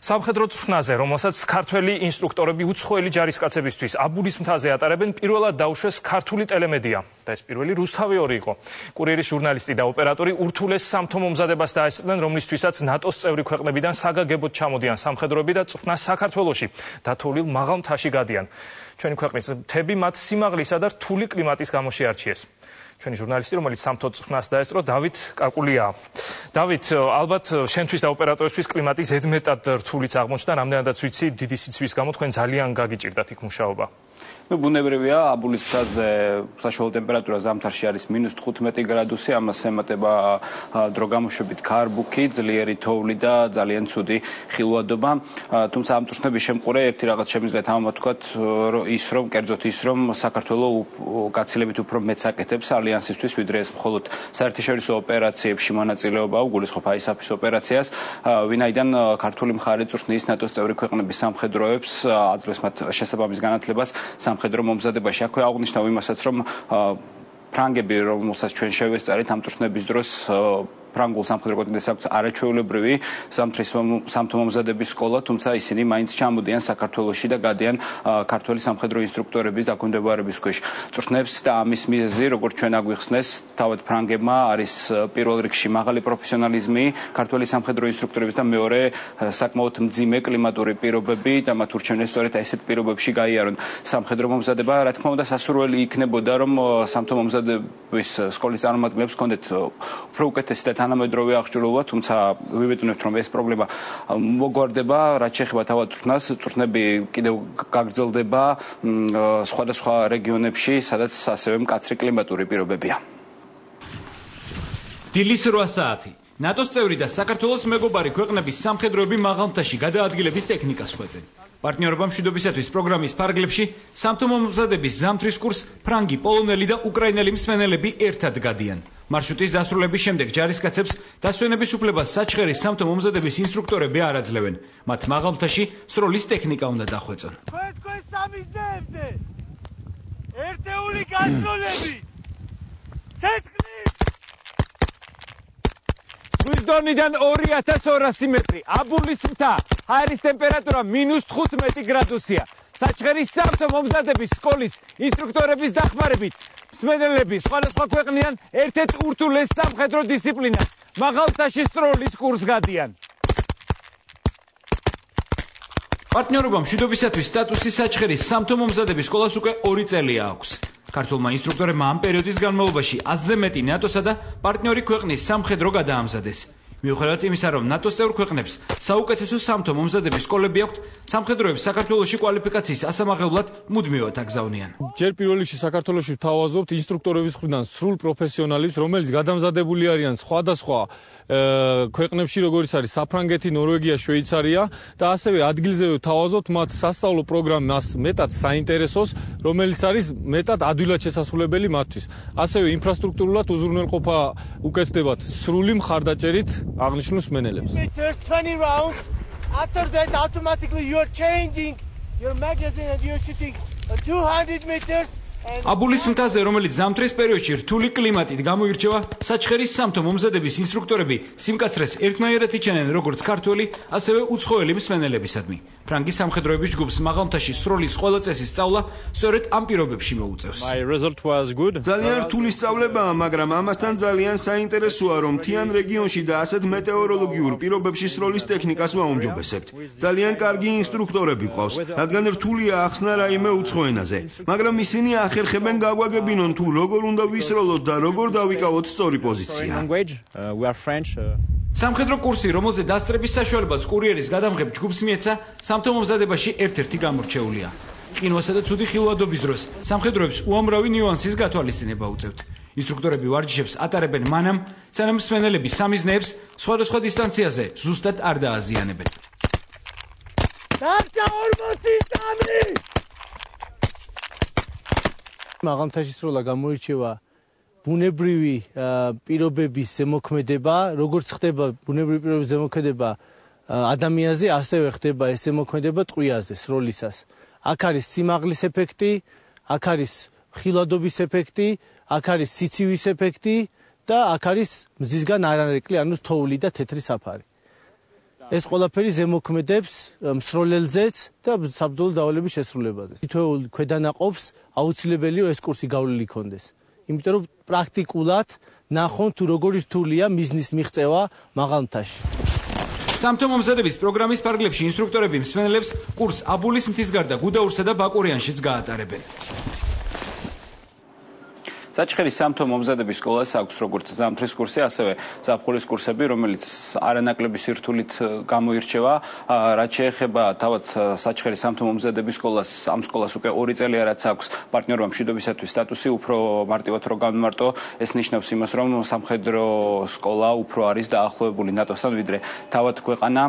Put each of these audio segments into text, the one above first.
სამხედრო წვრთნაზე, რომელსაც ქართველი ინსტრუქტორები უცხოელი ჯარისკაცებისთვის აბულის მთაზე ატარებენ, პირველად დაუშვეს ქართული ტელემედია და ეს პირველი რუსთავი ორი იყო. კურიერის ჟურნალისტი და ოპერატორი ურთულეს სამთო მომზადებას დაესწრნენ, რომლისთვისაც ნატოს წევრი ქვეყნებიდან საგაგებოდ ჩამოდიან სამხედროები და წვრთნა საქართველოში დათოვლილ მაღალ მთაში გადიან. ჩვენი ქვეყნის მთები მათ სიმაღლისა და რთული კლიმატის გამო შეარჩიეს. ჩვენი ჟურნალისტი, რომელიც სამთო წვრთნას დაესწრო, დავით კაკულიაა. დავით, ალბათ შენთვის და ოპერატორისთვის კლიმატი ზედმეტად რთულიც აღმოჩნდა, რამდენადაც ვიცი, დიდი სიცხვის გამო თქვენ ძალიან გაგიჭირდათ იქ მუშაობა. ბუნებრივია, აბულის მთაზე საშუალო ტემპერატურა ზამთარში არის -15 გრადუსი, ამას ემატება დრო გამოშვებით ქარბუქი, ძლიერი თოვლი და ძალიან ცუდი ხილვადობა. თუმცა ამ წვრთნების შემყურე ერთი რაღაც შემიძლიათ ამათ ვთქვათ, კერძოდ ის რომ საქართველო გაცილებით უფრო მეც აკეთებს ალიანსისთვის, ვიდრე ეს მხოლოდ საერთაშორისო ოპერაციებში მონაწილეობა უგულისხმობს ISAF-ის ოპერაციას, ვინაიდან ქართული მხარე წვრთნის ნატოს წევრი ქვეყნების სამხედროებს აძლევს მათ შესაბამის განათლებას სამხედრო მომზადებაში. აქვე აღნიშნავ იმასაც, რომ ფრანგები, რომელსაც ჩვენ შევესწარით ამ წვრთნების დროს, ფრანგულ სამხედრო კონტინენტს აქვს არაჩვეულებრივი სამთო მომზადების სკოლა, თუმცა ისინი მაინც ჩამოდიან საქართველოში და გადიან ქართველი სამხედრო ინსტრუქტორების დაქვემდებარების ქვეშ. წვრთნებს და ამის მიზეზი, როგორც ჩვენ აგვიხსნეს, თავად ფრანგებმა არის პირველ რიგში მაღალი პროფესიონალიზმი ქართველი სამხედრო ინსტრუქტორების და მეორე საკმაოდ მძიმე კლიმატური პირობები და მათ ურჩევნეს სწორედ ესეთ პირობებში გაიარონ სამხედრო მომზადება. რა თქმა უნდა, სასურველი იქნებოდა, რომ სამთო მომზადების სკოლის წარმომადგენლებს ჰქონდეთ უფრო უკეთესი და თანამედროვე აღჭურვილობა, თუმცა ვიბედნებთ, რომ ეს პრობლემა მოგვარდება, რაც შეეხება თავად წვრთნას. წვრთნები კიდევ გაგრძელდება სხვადასხვა რეგიონებში, სადაც ასევე მკაცრი კლიმატური პირობებია. დილის 8 საათი. ნატოს წევრი და საქართველოს მეგობარი ქვეყნების სამხედროები მაღალ მთაში გადაადგილების ტექნიკას ხვეწენ. პარტნიორობა მშვიდობისათვის პროგრამის ფარგლებში სამთო მომზადების ზამთრის კურსს ფრანგი, პოლონელი და უკრაინელი მსმენელები ერთად გადიან. მარშრუტის დასრულების შემდეგ ჯარისკაცებს დასვენების უფლებას საჩხერის სამთო მომზადების ინსტრუქტორები არ აძლევენ. მათ მაღალ მთაში სროლის ტექნიკა უნდა დახვეწონ. თქვენ სამიზნეებზე ერთეული გასროლები ცეცხლით ზღვის დონიდან 2200 მეტრი, აბულის მთა, ჰაერის ტემპერატურა -15 გრადუსია. საჩხერის სამთო მომზადების სკოლის ინსტრუქტორების დახმარებით მსმენელები სხვადასხვა ქვეყნიდან ერთ-ერთ ურთულეს სამხედრო დისციპლინას მაღალ მთაში სროლის კურსს გადიან. პარტნიორობა მშვიდობისათვის სტატუსის საჩხერის სამთო მომზადების სკოლას უკვე 2 წელი აქვს. ქართულმა ინსტრუქტორებმა ამ პერიოდის განმავლობაში 100-ზე მეტი ნატოსა და პარტნიორი ქვეყნის სამხედრო გადაამზადეს. მიუხედავად იმისა, რომ ნატოს წევრ ქვეყნებს საუკეთესო სამთო მომზადების სკოლები აქვთ, სამხედროებს საქართველოში კვალიფიკაციის ასამაღლებლად მუდმივად აგზავნიან. ჯერ პირველ რიგში საქართველოში ვთავაზობთ ინსტრუქტორების მხრიდან სრულ პროფესიონალებს, რომელიც გადამზადებული არიან სხვადასხვა ქვეყნებში, როგორიც არის საფრანგეთი, ნორვეგია, შვეიცარია და ასევე ადგილზევე ვთავაზობთ მათ სასწავლო პროგრამას მეტად საინტერესოს, რომელიც არის მეტად ადვილად შესასრულებელი მათთვის. ასევე ინფრასტრუქტურულად უზრუნველყოფა უკეთდებათ სრული მხარდაჭერით აღნიშნულ მსმენელებს. Turn around. After that, automatically you're changing your magazine and you're shooting 200 meters. აბულის მთაზე, რომელიც ზამთრის პერიოდში რთული კლიმატით გამოირჩევა, საჩხერის სამთო მომზადების ინსტრუქტორები სიმკაცრეს ერთნაირად იჩენენ როგორც ქართველი, ასევე უცხოელი მსმენელებისადმი. ფრანგი სამხედროების ჯგუფს მაღალ მთაში სროლის ყველა წესის სწავლა სწორედ ამ პირობებში მოუწევს. ძალიან რთული სწავლებაა, მაგრამ ამასთან ძალიან საინტერესოა, რომ მთიან რეგიონში და ასეთ მეტეოროლოგიურ პირობებში სროლის ტექნიკას ვაუმჯობესებთ. ძალიან კარგი ინსტრუქტორები გვყავს, რადგან რთულია ახსნა რაიმე უცხო ენაზე, მაგრამ ისინი ახერხებენ გაგვაგებინონ თუ როგორ უნდა ვისროლოთ და როგორ დავიკავოთ სწორი პოზიცია. სამხედრო კურსი, რომელზე დასწრების საშუალებაც კურიერის გადამღებ ჯგუფს მიეცა, სამთო მომზადებაში ერთ-ერთი გამორჩეულია. ყინვასა და ცუდი ხილვადობის დროს სამხედროებს უამრავი ნიუანსის გათვალისწინება უწევთ. ინსტრუქტორები ვარჯიშებს ატარებენ მანამ, სანამ მსმენელები სამიზნეებს სხვადასხვა დისტანციაზე ზუსტად არ დააზიანებენ. დარჩა 40 წამი! მაღალ მთაში სროლა გამოირჩევა ბუნებრივი პირობების ზემოქმედება, როგორც ხდება ბუნებრივი პირობების ზემოქმედება ადამიანზე, ასევე ხდება ეს ზემოქმედება ტყვიაზე, სროლისას. აქ არის სიმაღლის ეფექტი, აქ არის ხილვადობის ეფექტი, აქ არის სიცივის ეფექტი და აქ არის მზისგან არანაკლი, ანუ თოვლი და თეთრი საფარი. ეს ყველაფერი ზემოქმედებს მსროლელზეც და საბრძოლო დავალების შესრულებაზე. თითოეულ ქვედანაყოფს აუცილებელია ეს კურსი გავლილი ქონდეს. იმიტომ რომ პრაქტიკულად ნახონ თუ როგორი რთულია მიზნის მიღწევა მაღალ მთაში. სამთო მომზადების პროგრამის ფარგლებში ინსტრუქტორები მსმენელებს კურს აბულის მთის გარდა გუდაურსა და ბაკურიანშიც გაატარებენ. საჩხერის სამთო მომზადების სკოლას აქვს როგორც ზამთრის კურსი, ასევე ზაფხულის კურსები, რომელიც არანაკლები სირთულით გამოირჩევა. რაც შეეხება თავად საჩხერის სამთო მომზადების სკოლას, ამ სკოლას უკვე 2 წელია რაც აქვს პარტნიორობა მშვიდობისათვის სტატუსი, უფრო მარტივად რო განმარტო, ეს ნიშნავს იმას, რომ სამხედრო სკოლა უფრო არის დაახლოებული ნატოსთან, ვიდრე თავად ქვეყანა,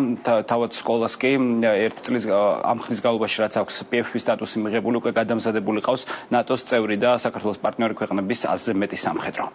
თავად სკოლას კი 1 წლის ამ ხნის განმავლობაში რაც აქვს PFP სტატუსი მიღებული, უკვე გადამზადებული ყავს ნატოს წევრი და საქართველოს პარტნიორი ქვეყნების 100-ზე მეტი სამხედრო.